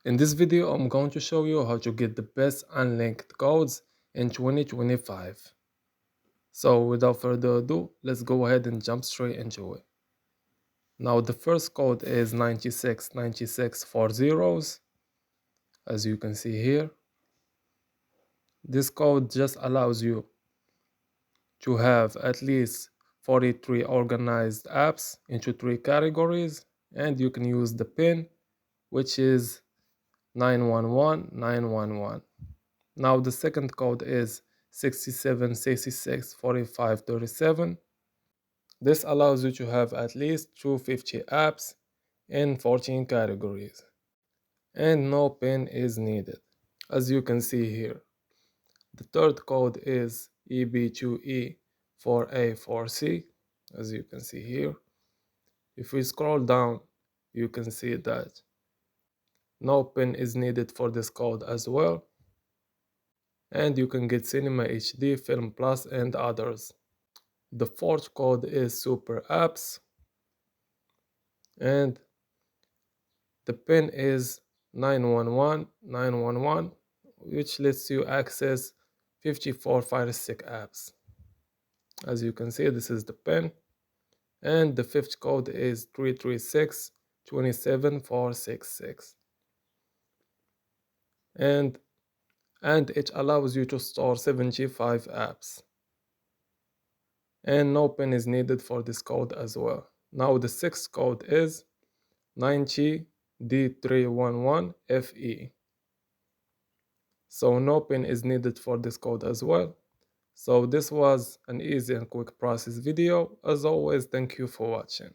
In this video, I'm going to show you how to get the best unlinked codes in 2025. So without further ado, let's go ahead and jump straight into it. Now the first code is 9696 for zeros, as you can see here. This code just allows you to have at least 43 organized apps into 3 categories, and you can use the pin, which is 911911. Now the second code is 67664537. This allows you to have at least 250 apps in 14 categories, and no pin is needed, as you can see here. The third code is EB2E4A4C, as you can see here. If we scroll down, you can see that no pin is needed for this code as well. And you can get Cinema HD, Film Plus, and others. The fourth code is Super Apps, and the pin is 911911, which lets you access 54 Fire Stick apps. As you can see, this is the pin, and the fifth code is 33627466, and it allows you to store 75 apps. And no pin is needed for this code as well. Now the sixth code is 90D311FE. So no pin is needed for this code as well. So this was an easy and quick process video. As always, thank you for watching.